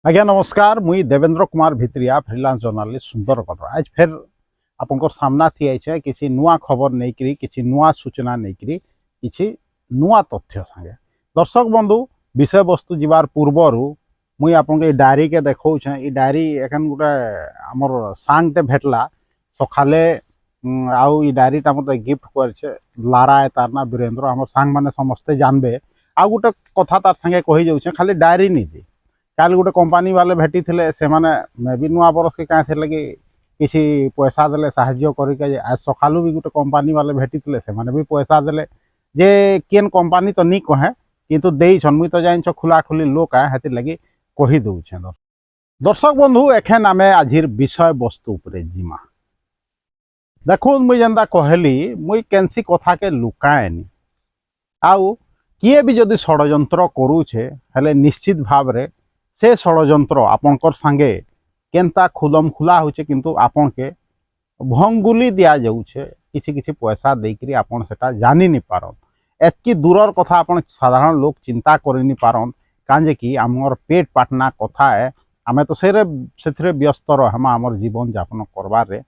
आज्ञा नमस्कार मुई देवेंद्र कुमार भित्रिया फ्रीलांस जर्नालिस्ट सुंदरगढ़ आज फिर आपंकर सामना थी आइछे किसी नुआ खबर नहीं करी किसी नुआ सूचना नहीं करी किसी नुआ तथ्य संगे दर्शक बंधु विषय वस्तु जीवार पूर्वर मुई आपन डायरी के देखौछे ई डायरी एखन गोटे आमर सांगटे भेटला सखाले आउ ई डायरीटा मते गिफ्ट करछे लारा ए तार ना वीरेंद्र आमर सांग माने समस्ते जानबे आ गोटे कथा तार संगे कहि जाउछे खाली डायरी नहीं दी काल गोटे कंपानी वाले भेटी थे से मे भी नुआ बरस के क्या लगे किसी पैसा देले साहाଯ୍य करके आज सकालू भी गोटे कंपानी वाले भेटी थे से भी पैसा देले जे केन कंपानी तो नहीं कहे किंतु देइछन मुई तो जान खुला खुली लोक है लगी कही दौछे दर्शक बंधु एखेन आमे आजिर विषय वस्तु उपरे जिमा देखो मुई जेनता कहली मुई केनसी कथा के लुकाएनी आउ किए भी जदि षड्यंत्र करूछे हेले निश्चित भाव रे से षड्यंत्र आपणकर सांगे केनता खुलम खुला होचे किंतु आपन के भंगुली दिया जाउछे किछि किछि पैसा देकरी आपन सेटा जानि नि पारन एतकी दूरर कथा आपन साधारण लोग चिंता करि नि पारन कांजे कि हमर पेट पाटना कथा है आमे तो सेथरे व्यस्त रहमा हमर जीवन यापन करबार रे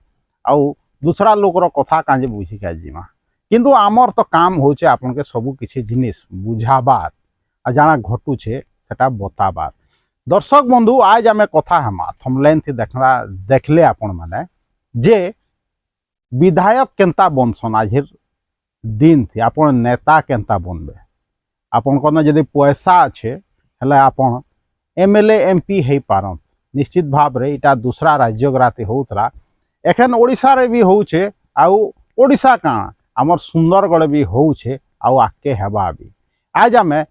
आउ दूसरा लोकर कथा कांजे बुझी का जिमा किंतु आमर तो काम होचे आपन के सबु किछि जिनिस बुझाबार आ जाना घटुछे सेटा बताबार दर्शक बंधु आज आम कथा हमा थमलाइन थी देखले आपण माने जे विधायक केनता बनसन आज दिन थी आपण नेता केनता बनबे आपण कने जदि पैसा अच्छे हेले आपण एमएलए एमपी हे पारन निश्चित भाव रे इटा दूसरा राज्य ग्राती होतला एखन ओडिसा रे भी होउछे आउ ओडिसा का हमर सुंदरगढ़ भी होउछे आउ आके हेबा भी आज आमे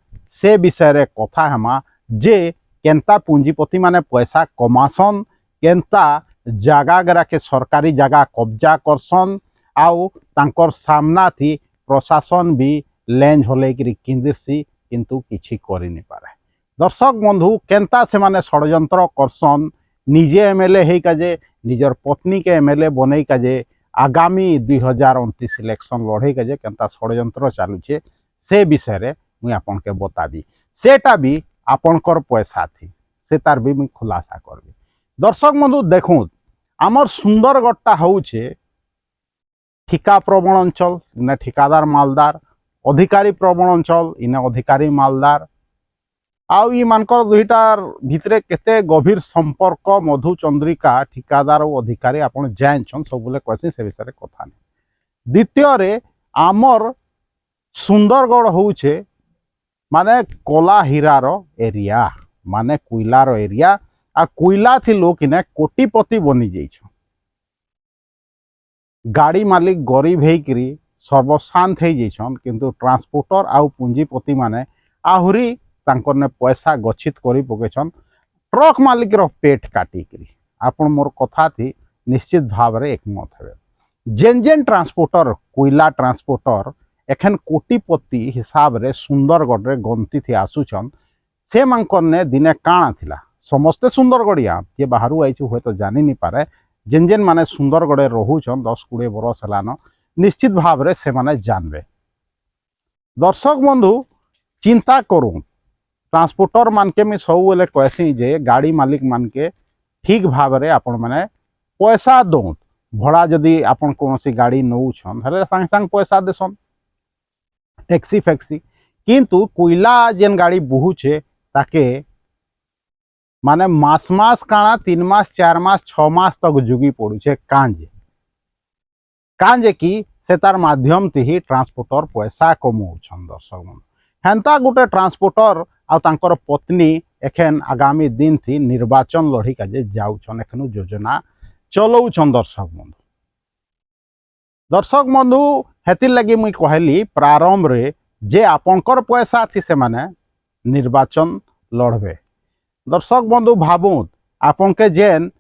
से विषय रे कथा हमा जे केनता पूंजीपति माने पैसा कमासन केनता जगह गरा के सरकारी जगह कब्जा करसन आउ तांकर सामना थी प्रशासन भी लेंज होले कि किंदिसी किंतु किछि करि नि पारे दर्शक बंधु केनता से माने षड्यंत्र करसन निजे एमएलए हे काजे निजर पत्नी के एमएलए बनै काजे आगामी 2029 इलेक्शन लड़े काजे केनता षड्यंत्र चालुछे से विषय रे मुई आपन के बताबी सेटा भी आपनकर पैसा थी से तार भी मुझे खुलासा करबी दर्शक बंधु देखूँ आमर सुंदरगढ़टा होउछे ठिका प्रवण अंचल इने ठिकादार मालदार अधिकारी प्रवण अंचल इने अधिकारी मालदार आउ ई मानकर दुईटार भितरे केते गभीर संपर्क मधुचंद्रिका ठिकादार और अधिकारी आपन जानछन सब बोले कहसी से विषय कथा नहीं द्वितीय रे आमर सुंदरगढ़ होउछे माने कोला हीरार एरिया माने कोइलार एरिया आ कोइला थी लोक इने कोटिपति बनी जाइछ गाड़ी मालिक गरीब हेकरी सर्वशांत हो जाइछन किंतु ट्रांसपोर्टर आउ पूंजीपति माने आहुरी तांकर ने पैसा गच्छित करी पकेछन ट्रक मालिक रो पेट काटिकरी आपन मोर कथा थी निश्चित भाव रे एकमत हेबे जेन जेन ट्रांसपोर्टर कोइला ट्रांसपोर्टर एखन कोटिपति हिसाब रे सुंदरगढ़ रे गंती थी आसुछन से मांकर ने दिने काणा थिला समस्ते सुंदरगढ़िया ये बाहरु आइछु होय तो जानि नि पारे जेन जेन माने सुंदरगढ़ रे रहुछन 10-20 बरस हलान निश्चित भाव रे से माने जानबे दर्शक बंधु चिंता करू ट्रांसपोर्टर मान के मैं सब बेले कहसी जे गाड़ी मालिक मान के ठीक भाव रे आपण माने पैसा दो भड़ा जदि आपण कोनोसी गाड़ी नौछन हेले संग संग पैसा देसन टैक्सी फैक्सी किंतु कोइला जेन गाड़ी बहुचे ताके माने मास मास काना 3 मास 4 मास 6 मास तक जुगी पड़ुचे कांजे कि से तार माध्यम ती ही ट्रांसपोर्टर पैसा कमाउछन दर्शक मन हेंता गोटे ट्रांसपोर्टर आ तांकर पत्नी एखन आगामी दिन थी निर्वाचन लड़ी काजे जाउछन एखनु योजना चलौछन दर्शक बंधु हेतिर लगी मुई कहली प्रारंभ रे जे आपनकर पैसा थी से माने निर्वाचन लड़बे दर्शक बंधु भावुत आपन के जेन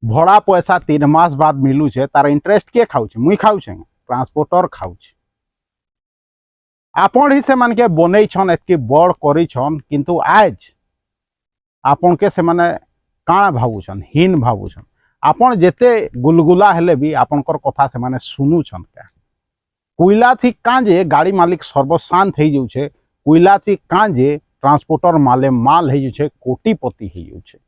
भड़ा पैसा 3 मास बाद मिलू छे तार इंटरेस्ट के खाउछे मुई खाउछे ट्रांसपोर्टर खाउछे आपन ही से मान के बनै छन एतकी बड़ करी छन किंतु आज आपन के से माने काणा भावुछन हीन भावुछन आपन जेते गुलगुला हेले भी आपनकर कथा से माने सुनुछन क्या कोइला थी कांजे गाड़ी मालिक सर्वशांत हो जाउछे कोइला थी कांजे ट्रांसपोर्टर माले माल हो जाए कोटिपति हो जाए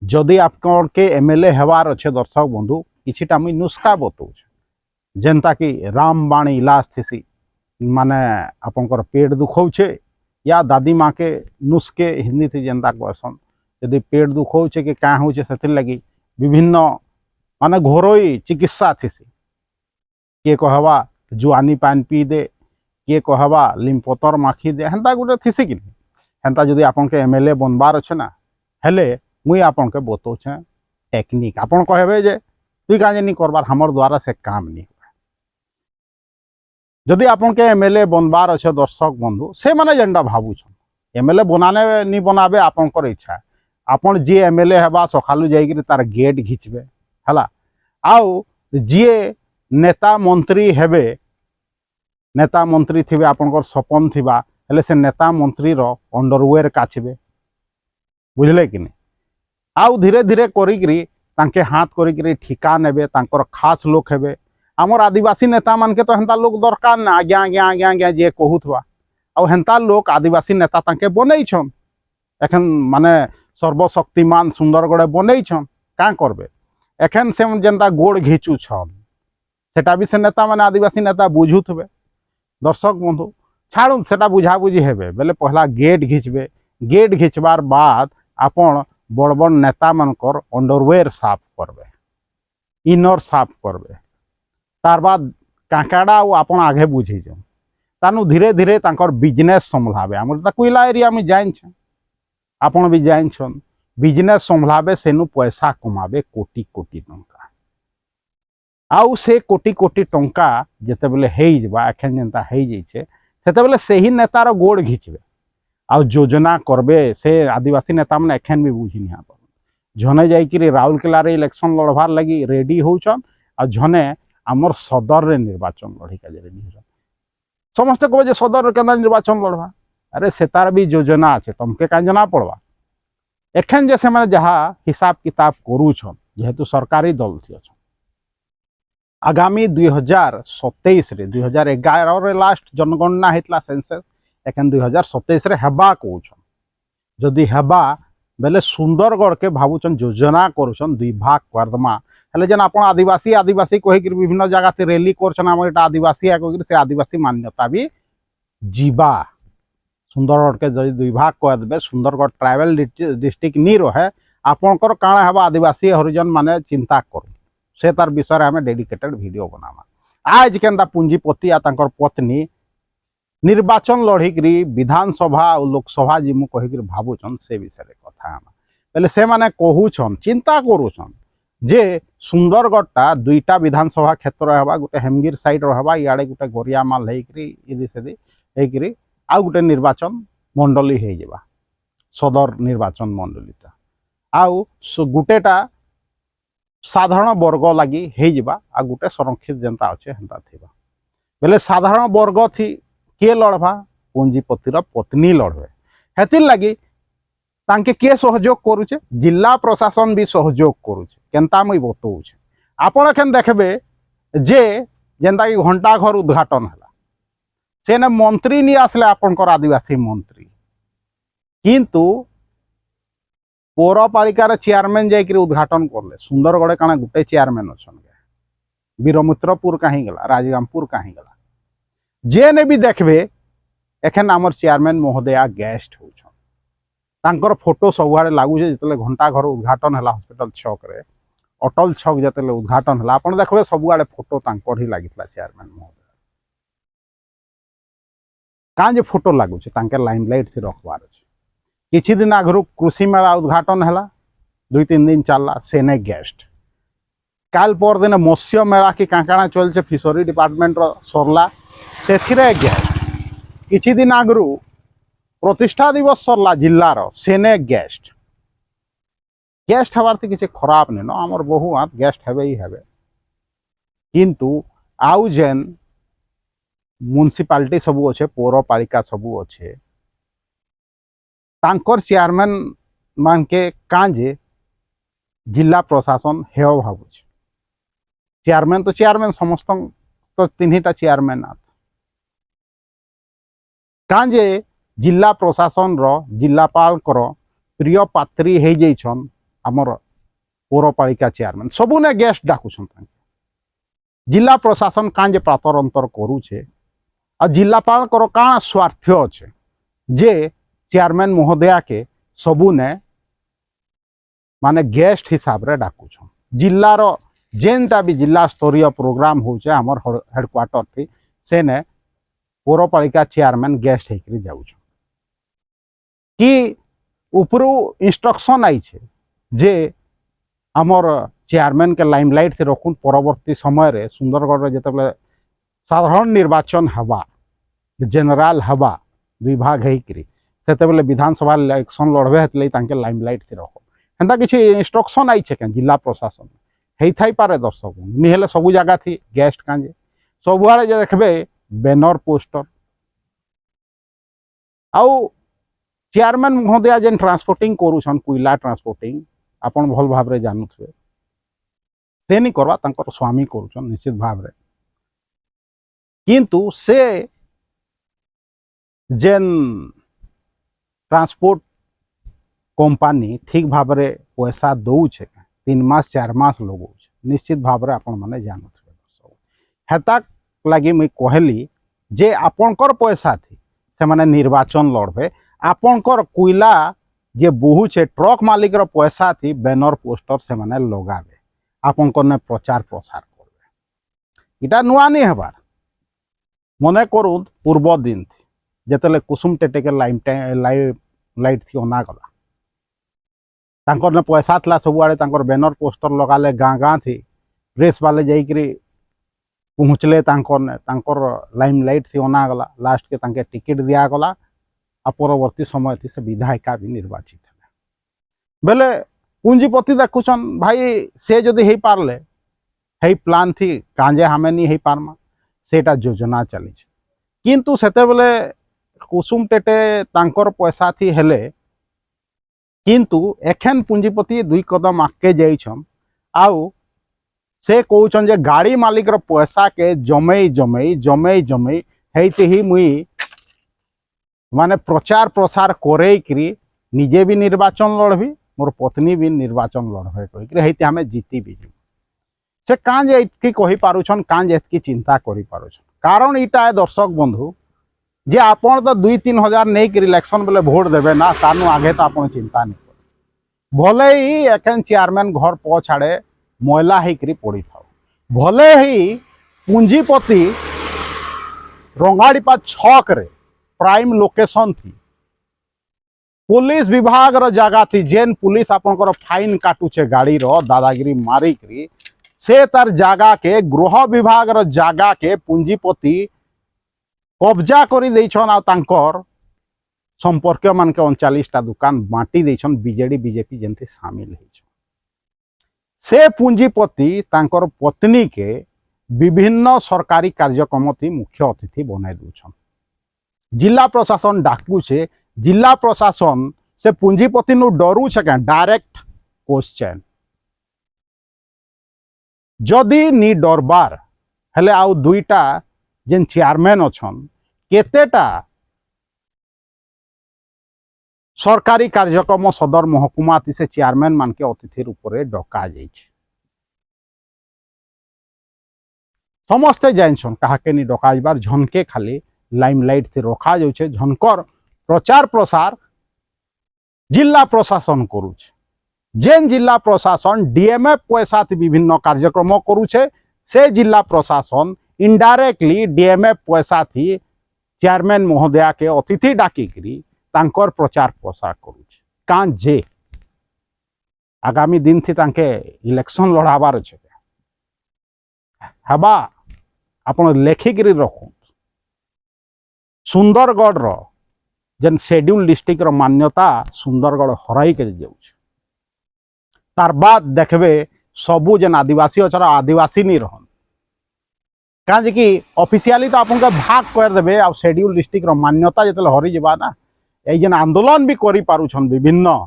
जदि आपके एमएलए हेबार अच्छे दर्शक बंधु किछिटा मुई नुस्खा बतौछ जेनता कि रामबाण इलाज थी माने आपंकर पेट दुखौछे या दादी माँ के नुस्खे हिंदी थी जेनता कहसन यदि पेट दुखौछे कि क्या होछे सेथिर लगी विभिन्न माने घरोई चिकित्सा थीसी किए कहवा जुआनी पान पी दे किए कहवा लिम्पतर माखी दे हेन्ता गोटे थीसी कि हेन्ता जदि आपन के एमएलए बनबार अच्छे ना हेले मुई आपन के बतौछे टेक्निक आपन कहबे जे तुई काजे नहीं करबार हमर द्वारा से काम नहीं हुआ जदि आपन के एमएलए बनबार अच्छे दर्शक बंधु से माने जेनटा भावुछन एमएलए बनाने नहीं बनाबे आपनकर इच्छा आपन जी एमएलए हेबा सखालु जाइकरी तार गेट घिचबे हला आउ जी नेता मंत्री हेबे नेता मंत्री थिबे आपनकर सपन थिबा हेले से नेता मंत्री रो अंडरवेयर काछबे बुझले कि नहीं आउ धीरे धीरे करिकरी तांके हाथ करिकरी ठिका नेबे तांकर खास लोक हेबे आमर आदिवासी नेता मान के तो हेन्ता लोक दरकार ना आज्ञा आज्ञा आज्ञा आज्ञा जे कहूथवा आउ हेन्ता लोक आदिवासी नेता तांके बनैछन एखन माने सर्वशक्तिमान सुंदरगढ़ बनैछन का करबे एखन से जेनता गोड़ घिचू छन सेटा भी से नेता माने आदिवासी नेता बुझुथबे दर्शक बंधु छाड़ू सेटा बुझाबुझी हेबे बेले पहला गेट घिचबे गेट घिचबार बाद आपण बड़ बड़ नेता मानकर अंडरवेयर साफ करबे इनर साफ करबे तार बाद काकाड़ा आपन आगे बुझे जाऊँ तानु धीरे धीरे तांकर बिजनेस संभलाबे आमर कोयला एरिया में जाइन आपन भी जाइन बिजनेस संभलाबे सेनु पैसा कमाबे कोटी कोटी टंका आउ से कोटी कोटी टंका जेते बेले हेइ जबा एखन जेनता हेइ जाइछे सेते बेले सेही नेतार गोड़ घिचबे आउ योजना करबे से आदिवासी नेता मैंने एखन भी बुझी नहीं आप झने जाइकरी राउरकेला रे इलेक्शन लड़बार लगी रेडी होउछन आ झने आमर सदर रे निर्वाचन लड़ी का रेडी होछन समस्त कहे जे सदर रे केना निर्वाचन लड़बा अरे से तार भी योजना আছে तुमके का जना पड़वा एखन जे से माने जहा हिसाब किताब करूछन जेहेतु सरकारी दल थी अच्छा आगामी 2027 रे 2011 रे लास्ट जनगणना हेतला सेंसस एखन 2027 रे हेबा कहउछन जदि हेबा बेले सुंदरगढ़ के भावुछन योजना करूछन दुई भाग करदमा हेले जेन आपण आदिवासी आदिवासी कहि कि विभिन्न जगह से रैली करछन हमर एटा आदिवासी है कहि से आदिवासी मान्यता भी जीवा सुंदरगढ़ के जदि दुई भाग कर देबे सुंदरगढ़ ट्राइबल डिस्ट्रिक्ट नी रहे आपनकर काଣା हेबा आदिवासी हरिजन माने चिंता करू से तार विषय हमें डेडिकेटेड वीडियो बनावा आज केनता पूंजीपति आ तांकर पत्नी निर्वाचन लड़िकी विधानसभा और लोकसभा जी कहीकि भावुन से विषय कथा बेले से माने कहूछन चिंता करूछन जे सुंदरगढ़टा दुईटा विधानसभा क्षेत्र हेबा गोटे हेमगिर साइड रहबा इआड़े गोटे गरियामाल हेकरी इदी सेदी हेकरी आ गोटे निर्वाचन मंडली हे जेबा सदर निर्वाचन मंडलीटा आउ गोटेटा साधारण वर्ग लगी हे जेबा आ गोटे संरक्षित जनता अच्छे हेन्ता थिबा बेले साधारण वर्ग थी किए लड़वा पूंजीपतिर पत्नी लड़वे हेतिर लगी तांके किए सहयोग करुचे जिला प्रशासन भी सहयोग करुचे केनता मुई बतौछे आपण एखन देखबे जे जेनता कि घंटा घर उद्घाटन हला सेने मंत्री नहीं आसले आपनकर आदिवासी मंत्री किंतु पौरपालिकार चेयरमैन जाइकरी उद्घाटन करले सुंदरगढ़ काना गोटे चेयरमैन अछन वीरमित्रपुर कहीं गला राजगामपुर कहीं गला जेने भी देखबे एखन आमर चेयरमैन महोदया गेस्ट होछन तांकर फोटो सबुआड़े लागुचे जितले घंटा घर उद्घाटन हला हॉस्पिटल छक रे अटल छक जितले उद्घाटन हला आपण देखबे सबुआड़े फोटो तांकर ही लागितला चेयरमैन महोदया कां जे फोटो लागुचे तांके लाइमलाइट थी रखबार अछि किछि दिन आगरु कृषि मेला उद्घाटन हला 2-3 दिन चलला सेने गेस्ट काल पर दिन मत्स्य मेला की कांकाणा चलছে फिशरी डिपार्टमेंट रो सरला सेथिरे गेस्ट किछि दिन आगरु प्रतिष्ठा दिवस सरला जिल्लार सेने गेस्ट गेस्ट हबार तो किसी खराब नहीं न आमर बहु हाथ गेस्ट हेबे ही हेबे किंतु आउ जेन म्युनिसिपालिटी सबू अच्छे पौरपालिका सबू अच्छे तांकर चेयरमैन मान के कांजे जिला प्रशासन हेव भावुचे चेयरमैन तो चेयरमैन समस्त तो 3टा चेयरमैन कांजे जिला प्रशासन जिलापाल प्रिय पात्री हो जाइछन आमर पौरपालिका चेयरमैन सबू ने गेस्ट डाकुछन। जिला प्रशासन कां जे प्रातर अंतर करुचे आ जिलापाल काण स्वार्थ अच्छे जे चेयरमैन महोदया के सबू ने माने गेस्ट हिसाब रे डाकुछन। जिल्लार जेनटा भी जिला स्तरीय प्रोग्राम होचे हमर हेडक्वार्टर थी से ने पौरपालिका चेयरमैन गेस्ट होकर जाउछन कि उपरू इंस्ट्रक्शन आई छे जे आमर चेयरमैन के लाइमलाइट से रखुन परवर्ती समय रे सुंदरगढ़ जिते साधारण निर्वाचन हवा जनरल हवा दुई भाग होकर से विधानसभा इलेक्शन लड़बे हेतु लाइमलाइट से रख एंता किसी इंस्ट्रक्शन आई छे जिला प्रशासन हो थाई पारे दर्शक निहेले सबू जगह थी गेस्ट कांजे सबुआड़े जे देखबे बैनर पोस्टर आउ चेयरमैन महोदया जेन ट्रांसपोर्टिंग करूछन कोयला ट्रांसपोर्टिंग आपन भल भाव रे जानुथबे से नहीं करवा तांकर स्वामी करूछन निश्चित भाव रे किंतु से जेन ट्रांसपोर्ट कंपनी ठीक भाव रे पैसा दौछे 3 मास 4 मास लगो निश्चित भाव रे आपन माने जानुथबे दर्शक हेता लगी मुई कहली जे आपनकर पैसा थी से माने निर्वाचन लड़बे आपनकर कोयला जे बहुचे ट्रक मालिक रो पैसा थी बैनर पोस्टर से माने लगाबे आपनकर ने प्रचार प्रसार करबे इटा नुआ नहीं हबार मने करू पूर्व दिन थी जेतले कुसुम टेटे के लाइट थी अना गला तांकर ने पैसा थला सबुआड़े तांकर बैनर पोस्टर लगाले गाँ गाँ थी प्रेस वाले जाइकरी पहुँचले तांकर लाइमलाइट थी अना गला लास्ट के तांके टिकट दिया गला आ परवर्ती समय थी से विधायिका भी निर्वाचित है बेले पूंजीपति देखुछन भाई से जदि हो पारले हे प्लान थी कांजे हमें नहीं हो पारमा सेटा योजना चली किंतु सेते बेले कुसुम टेटे तांकर पैसा थी हेले किंतु एखेन पूंजीपति 2 कदम आगे जाइछन आउ से कहउछन जे गाड़ी मालिक रो पैसा के जमई जमई जमई जमई हेते ही मुई माने प्रचार प्रसार करे निजे भी निर्वाचन लड़बी मोर पत्नी भी निर्वाचन लड़बे कहिकरी हेते हमें जीती भी से कां जे एतकी कहि पारुछन कां जे एतकी चिंता करि पारुछन कारण इटा है दर्शक बंधु जे आपण तो 2-3 हजार नहीं कि इलेक्शन बेले भोट देवे ना तानु आगे तो आपण चिंता नहीं कर भले ही एखन चेयरमैन घर पछाड़े मैला होकर पड़ी था भले ही पूंजीपति रंगाड़ीपा छक रे प्राइम लोकेशन थी पुलिस विभाग रो जगह थी जेन पुलिस आपनकर फाइन काटुचे गाड़ी रो दादागिरी मारिकरी से तार जगह के गृह विभाग रो जगह के पूंजीपति कब्जा करी देइछन आ तांकर संपर्क मान के 39टा दुकान बांटी देइछन बीजेडी बीजेपी जेंति शामिल होइछन से पूंजीपति तांकर पत्नी के विभिन्न सरकारी कार्यक्रम थी मुख्य अतिथि बनाई दूछन जिला प्रशासन डाकुचे जिला प्रशासन से पूंजीपति नु डरू छे डायरेक्ट क्वेश्चन जदि नी डरबार हेले आउ 2टा जेन चेयरमैन अछन केतेटा सरकारी कार्यक्रम सदर महकुमा से चेयरमैन मान के अतिथि रूप से डका जाइछे समस्ते जानछन काहाके नी डकाइबार झनके खाली लाइमलाइट से रखा जाउछे झनकर प्रचार प्रसार जिला प्रशासन करूछे जेन जिला प्रशासन डीएमएफ पैसा विभिन्न कार्यक्रम करूछे से जिला प्रशासन इनडायरेक्टली डीएमएफ पैसा थी चेयरमैन महोदया के अतिथि डाकिकरी तांकर प्रचार प्रसार करूछे कां जे आगामी दिन थी तांके इलेक्शन लड़ाबार अच्छे हबा आपण लेखिकी रखु सुंदरगढ़ रो जेन शेड्यूल डिस्ट्रिक्ट रो मान्यता सुंदरगढ़ हराई के जाउछ तार बाद देखबे सबू जेन आदिवासी अच्छा आदिवासी नहीं रहन कहीं कि ऑफिशियली तो आपन का भाग कर देबे आ शेड्यूल डिस्ट्रिक्ट रो मान्यता जतले हरि जबा ना ए जेन आंदोलन भी करि पारुछन विभिन्न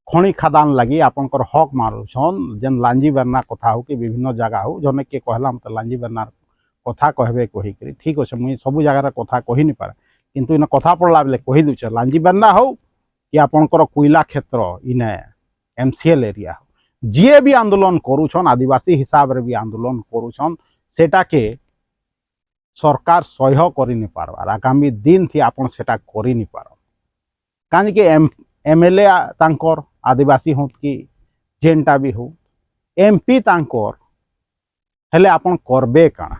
खनि खादान लगी आपनकर हक मारुछन जेन लांजी बेरना कथा हो कि विभिन्न जगह हो जने के कहला हम तो लांजी बेरना कथा कहबे कहि करी ठीक अछि मुई सब जगह रा कथा कहि नहीं पारे किंतु इन कथा पड़ला बेले कही दूचे लांजी बेन्ना हो कि आपणकर कोयला क्षेत्र इने एमसीएल एरिया हो जी भी आंदोलन करुछन आदिवासी हिसाब रे भी आंदोलन करुछन सेटा के सरकार सह्य करि नि पारबार आगामी दिन थी आपण सेटा करि नि पार काहे कि एमएलए तांकर आदिवासी हो कि जेनटा भी हो एमपी तांकर हेले आपण करबे काना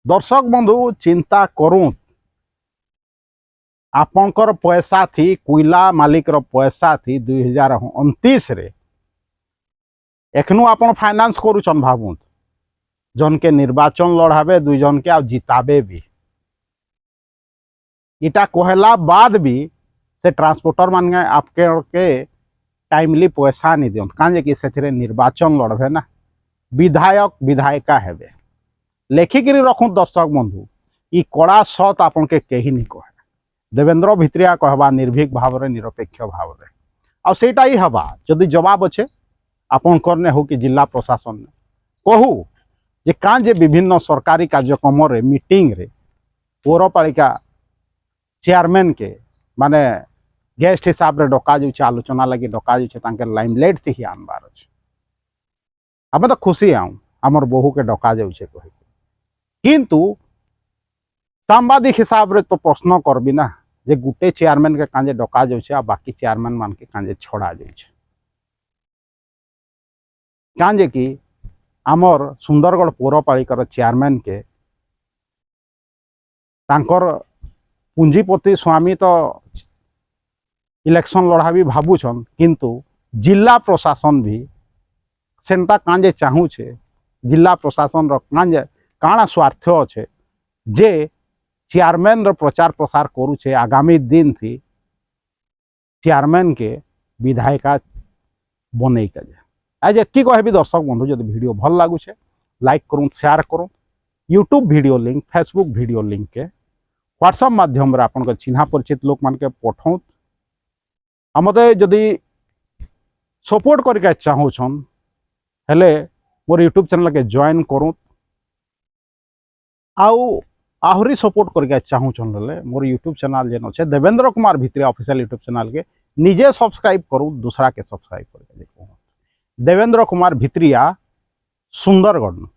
दर्शक बंधु चिंता करूँ आपणकर पैसा थी कोयला मालिक रो पैसा थी 2029 रे एखनु आपण फाइनेंस करूछन भाबुन जन के निर्वाचन लड़ाबे दुई जन के आ जिताबे भी इटा कहला बाद भी से ट्रांसपोर्टर मान आपके टाइमली पैसा नहीं दियन काजे कि से निर्वाचन लड़बे ना विधायक विधायिका हेबे लेखिकी रखूँ दर्शक बंधु ई कड़ा सत आपन के कही नहीं कहे देवेंद्र भित्रिया कहबा निर्भीक भाव निरपेक्ष भाव आ सेटा ही हवा जदि जवाब अच्छे आपन करने हो कि जिला प्रशासन ने कहू जे काँ जे विभिन्न सरकारी कार्यक्रम रे मीटिंग रे पौरपालिका चेयरमैन के माने गेस्ट हिसाब रे डका जाउछे आलोचना लगी डका जाउछे तांके लाइमलाइट थी आनबार अच्छे आम तो खुशी आऊँ आमर बहु के डका जाउछे कहि किंतु सांबादिक हिसाब रे तो प्रश्न करबी ना जे गुटे चेयरमैन के कांजे डका जाउछे आ बाकी चेयरमैन मान के कांजे छड़ा जाउछे कांजे कि आमर सुंदरगढ़ पौरपालिकार चेयरमैन के तांकर पुंजीपति स्वामी तो इलेक्शन लड़ा भी भावुछन किंतु जिला प्रशासन भी सेंता कांजे चाहूछे जिला प्रशासन कांजे काଣା स्वार्थ अच्छे जे चेयरमैन रो प्रचार प्रसार करुचे आगामी दिन थी चेयरमैन के विधायिका बने के आज एति कहबी दर्शक बंधु जब वीडियो भल लगुचे लाइक करूँ शेयर करूँ YouTube video link Facebook video link के व्हाट्सएप माध्यम रे आपन चिन्हा परिचित लोक मान के पठाऊँ आ मते जदि सपोर्ट करके चाहूछन हेले मोर यूट्यूब चैनल के ज्वाइन करूँ आउ आहरी सपोर्ट करके चाहूछन हेले मोर यूट्यूब चैनल जेन अच्छे देवेंद्र कुमार भित्री ऑफिशियल यूट्यूब चैनल के निजे सब्सक्राइब करूँ दूसरा के सब्सक्राइब करके देखो देवेंद्र कुमार भित्रिया सुंदरगढ़।